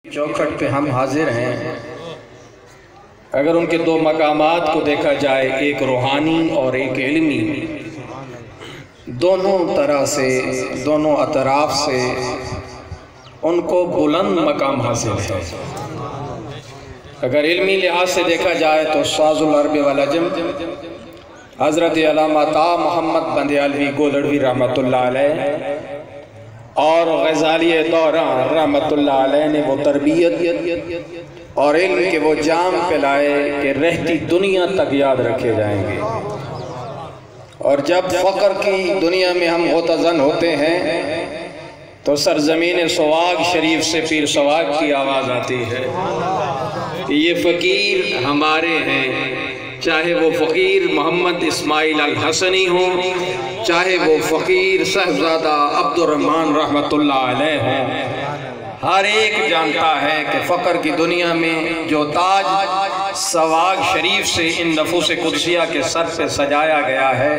چوکھٹ پہ ہم حاضر ہیں۔ اگر ان کے دو مقامات کو دیکھا جائے، ایک روحانی اور ایک علمی، دونوں طرح سے، دونوں اطراف سے ان کو بلند مقام حاصل ہے۔ اگر علمی لحاظ سے دیکھا جائے تو ساز العرب والعجم حضرت علامہ طا محمد بندیالوی گولڑوی رحمۃ اللہ علیہ اور غزالی دوران رحمۃ اللہ علیہ نے وہ تربیت اور علم کے وہ جام پلائے کہ رہتی دنیا تک یاد رکھے جائیں گے۔ اور جب فقر کی دنیا میں ہم غوطہ ہوتے ہیں تو سرزمین سواگ شریف سے پیر سواگ کی آواز آتی ہے کہ یہ فقیر ہمارے ہیں، چاہے وہ فقیر محمد اسماعیل الحسنی ہوں، چاہے وہ فقیر صاحبزادہ عبد الرحمن رحمۃ اللہ علیہ ہوں، ہر ایک جانتا ہے کہ فقر کی دنیا میں جو تاج سواگ شریف سے ان نفوس قدسیہ کے سر پہ سجایا گیا ہے،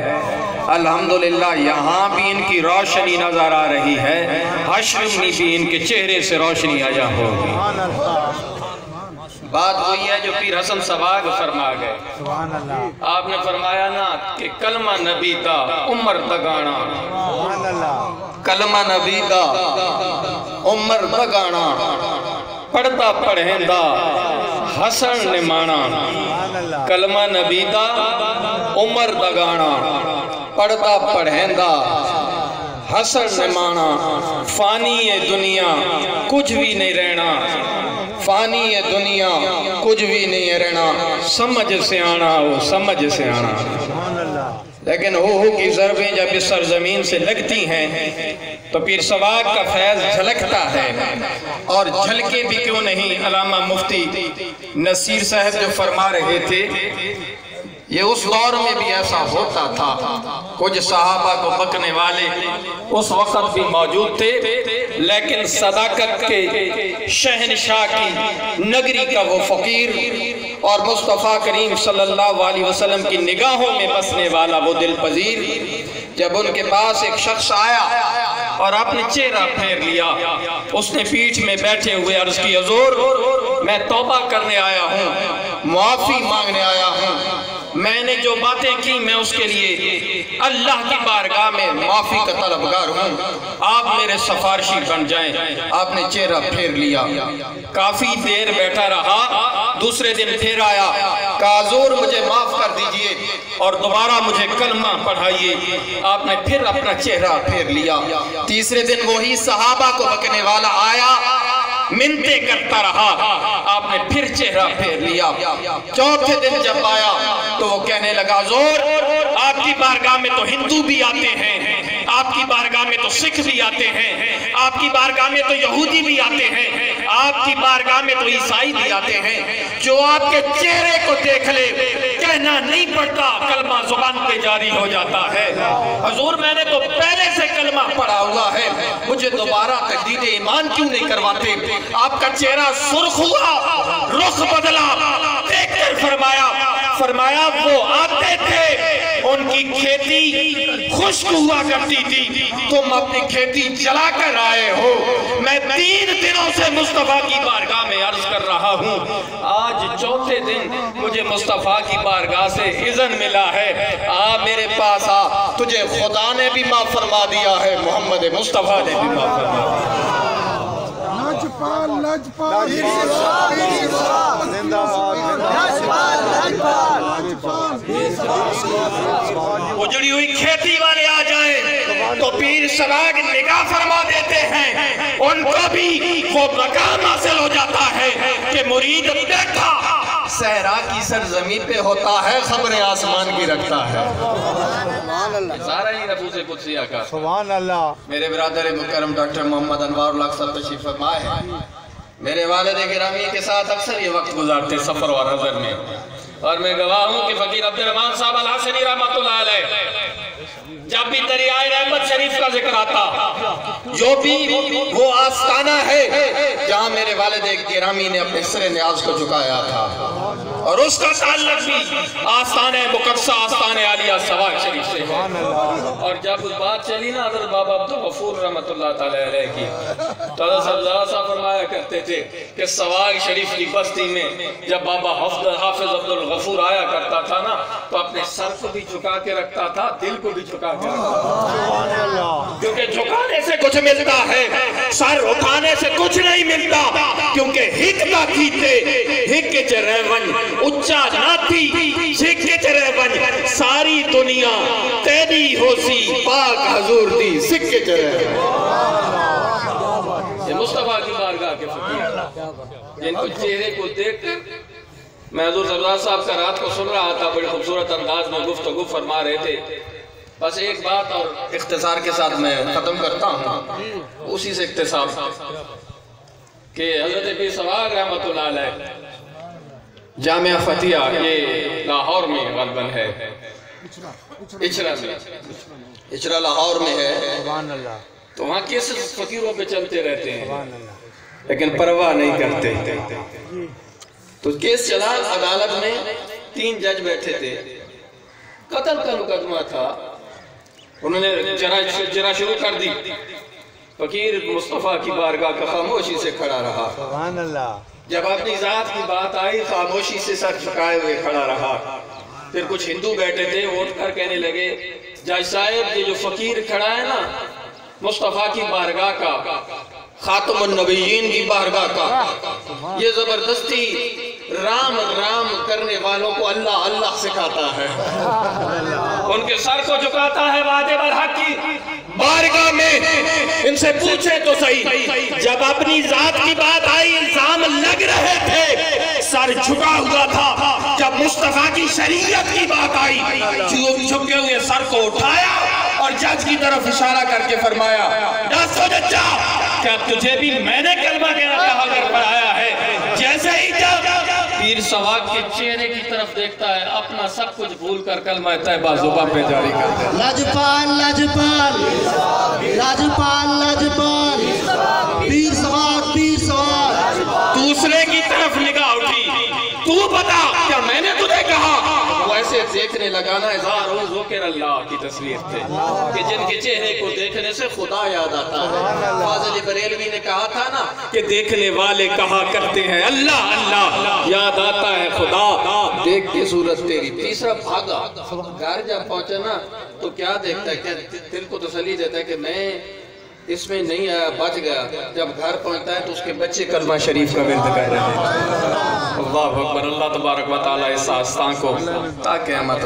الحمدللہ یہاں بھی ان کی روشنی نظر آ رہی ہے، حشر میں بھی ان کے چہرے سے روشنی آیا ہوگی۔ بات وہی ہے جو پیر حسن سواگ فرما گئے۔ آپ نے فرمایا نا کہ کلمہ نبی دا عمر دگانا، کلمہ نبی دا عمر دگانا، پڑھتا پڑھیندا حسن نمانا، کلمہ نبی دا عمر دگانا، پڑھتا پڑھیندا حسن نمانا، فانی دنیا کچھ بھی نہیں رہنا، فانی دنیا کچھ بھی نہیں رہنا، سمجھ سے آنا ہو، سمجھ سے آنا۔ لیکن ہو کی ضربیں جب اس سرزمین سے لگتی ہیں تو پیر سواگ کا فیض جھلکتا ہے، اور جھلکے بھی کیوں نہیں۔ علامہ مفتی نصیر صاحب جو فرما رہے تھے، یہ اس دور میں بھی ایسا ہوتا تھا، کچھ صحابہ کو بکنے والے اس وقت بھی موجود تھے، لیکن صداقت کے شہنشاہ کی نگری کا وہ فقیر اور مصطفیٰ کریم صلی اللہ علیہ وسلم کی نگاہوں میں بسنے والا وہ دل پذیر، جب ان کے پاس ایک شخص آیا اور اپنے چہرہ پھیر لیا، اس نے پیٹھ میں بیٹھے ہوئے عرض کی، حضور میں توبہ کرنے آیا ہوں، معافی مانگنے آیا ہوں، میں نے جو باتیں کی میں اس کے لیے اللہ کی بارگاہ میں معافی کا طلبگار ہوں، آپ میرے سفارشی بن جائیں۔ آپ نے چہرہ پھیر لیا، کافی دیر بیٹھا رہا، دوسرے دن پھر آیا، کہا حضور مجھے معاف کر دیجئے اور دوبارہ مجھے کلمہ پڑھائیے۔ آپ نے پھر اپنا چہرہ پھیر لیا، تیسرے دن وہی صحابہ کو بکنے والا آیا، منتیں کرتا رہا، آپ نے پھر چہرہ پھیر لیا، چوتھے دن جب آیا تو وہ کہنے لگا، حضور آپ کی بارگاہ میں تو ہندو بھی آتے ہیں، آپ کی بارگاہ میں تو سکھ بھی آتے ہیں، آپ کی بارگاہ میں تو یہودی بھی آتے ہیں، آپ کی بارگاہ میں تو عیسائی بھی آتے ہیں، جو آپ کے چہرے کو دیکھ لے کہنا نہیں پڑتا، کلمہ زبان پہ جاری ہو جاتا ہے۔ حضور میں نے تو پہلے سے کلمہ پڑھا ہوا ہے، مجھے دوبارہ تجدید ایمان کیوں نہیں کرواتے؟ آپ کا چہرہ سرخ ہوا، رخ بدلا، دیکھ کر فرمایا وہ آتے تھے، ان کی کھیتی خشک ہوا کرتی تھی، تم اپنی کھیتی جلا کر آئے ہو۔ میں 3 دنوں سے مصطفیٰ کی بارگاہ میں عرض کر رہا ہوں، آج چوتھے دن مجھے مصطفیٰ کی بارگاہ سے اذن ملا ہے، آ میرے پاس آ، تجھے خدا نے بھی معاف فرما دیا ہے، محمد مصطفیٰ نے بھی معاف فرما دیا ہے۔ اجڑی ہوئی کھیتی والے آ جائیں تو پیر سواگ نگاہ فرما دیتے ہیں، ان کو بھی وہ مقام حاصل ہو جاتا ہے کہ مرید بیٹھا صحرا کی سرزمین پہ ہوتا ہے، خبریں آسمان کی رکھتا ہے۔ سارا ہی نفوس قدسیہ کا سبحان اللہ۔ میرے برادر مکرم ڈاکٹر محمد انوار اللہ صاحب تشریف فرما ہے، میرے والد گرامی کے ساتھ اکثر یہ وقت گزارتے سفر اور حضر میں، اور میں گواہ ہوں کہ فقیر عبد الرحمن صاحب الحسنی رحمۃ اللہ علیہ جب بھی دریائے رحمت شریف کا ذکر آتا، جو بھی وہ آستانہ ہے جہاں میرے والد گرامی نے اپنے سر نیاز کو جھکایا تھا، اور اس کا تعلق بھی آستان مقدسہ آستان عالیہ سواگ شریف سے ہے۔ اور جب بات چلی نا حضرت بابا عبدالغفور رحمۃ اللہ تعالی علیہ کی، تو حضرت صاحب فرمایا کرتے تھے کہ سواگ شریف کی بستی میں جب بابا حافظ عبدالغفور آیا کرتا تھا نا تو اپنے سر کو بھی جھکا کے رکھتا تھا، دل کو بھی جھکا کے رکھتا تھا، کیونکہ جھکانے سے کچھ ملتا ہے، سر اٹھانے سے کچھ نہیں ملتا، کیونکہ حکمہ کیتے ہک چرے ون اچھا نہ تھی ہک چرے ون ساری دنیا تیری ہو سی پاک حضور دی سکھ چرے یہ مصطفیٰ کی بارگاہ کے فقیر جن کو چہرے کو دیکھ کر میں حضور سبزار صاحب کا رات کو سن رہا تھا، بڑی خوبصورت انداز میں گفتگو فرما رہے تھے۔ بس ایک بات اور اختصار کے ساتھ میں ختم کرتا ہوں، اسی سے اختصار کہ حضرت پیر سواگ رحمۃ اللہ علیہ جامعہ فتیہ یہ لاہور میں غالباً ہے، اچرا لاہور میں ہے، تو وہاں کس فقیروں پہ چلتے رہتے ہیں لیکن پرواہ نہیں کرتے۔ تو کیس چلا عدالت میں، 3 جج بیٹھے تھے، قتل کا مقدمہ تھا، انہوں نے جرا شروع کر دی، فقیر مصطفیٰ کی بارگاہ کا خاموشی سے کھڑا رہا، جب اپنی ذات کی بات آئی خاموشی سے سر جھکائے ہوئے کھڑا رہا۔ پھر کچھ ہندو بیٹھے تھے، اٹھ کر کہنے لگے جج صاحب یہ جو فقیر کھڑا ہے نا مصطفیٰ کی بارگاہ کا، خاتم النبیین کی بارگاہ کا، یہ زبردستی رام رام کرنے والوں کو اللہ اللہ سکھاتا ہے، ان کے سر کو جھکاتا ہے وعدے برحق کی بارگاہ میں۔ ان سے پوچھے تو صحیح، جب اپنی ذات کی بات آئی الزام لگ رہے تھے، سر جھکا ہوا تھا، جب مصطفیٰ کی شریعت کی بات آئی جھکے ہوئے سر کو اٹھایا اور جج کی طرف اشارہ کر کے فرمایا کیا تجھے بھی میں نے کلمہ کہا کر پڑھایا ہے؟ جیسے ہی جب پیر سواگ کے چہرے کی طرف دیکھتا ہے اپنا سب کچھ بھول کر کلمہ طیبہ زبان پہ جاری کرتا ہے، لاجپال لاجپال لاجپال لاجپال پیر سواگ پیر سواگ۔ دوسرے کی طرف نگاہ اٹھی، تو بتا کیا میں نے تجھے کہا؟ وہ ایسے دیکھنے لگا نا اظہار ہو ذکر اللہ کی تصویر تھے کہ جن کے چہرے کو دیکھنے سے خدا یاد آتا ہے۔ فاضل بریلوی نے کہا تھا نا کہ دیکھنے والے کہا کرتے ہیں اللہ اللہ، یاد آتا ہے خدا دیکھ کے صورت تیری۔ تیسرا بھاگا، گھر جب پہنچا نا تو کیا دیکھتا ہے، کہ دل کو تسلی دیتا ہے کہ میں اس میں نہیں آیا، بچ گیا۔ جب گھر پہنچتا ہے تو اس کے بچے کلمہ شریف کا ورد کر رہے ہیں۔ اللہ اکبر، اللہ تبارک و تعالی اس آستان کو تا قیامت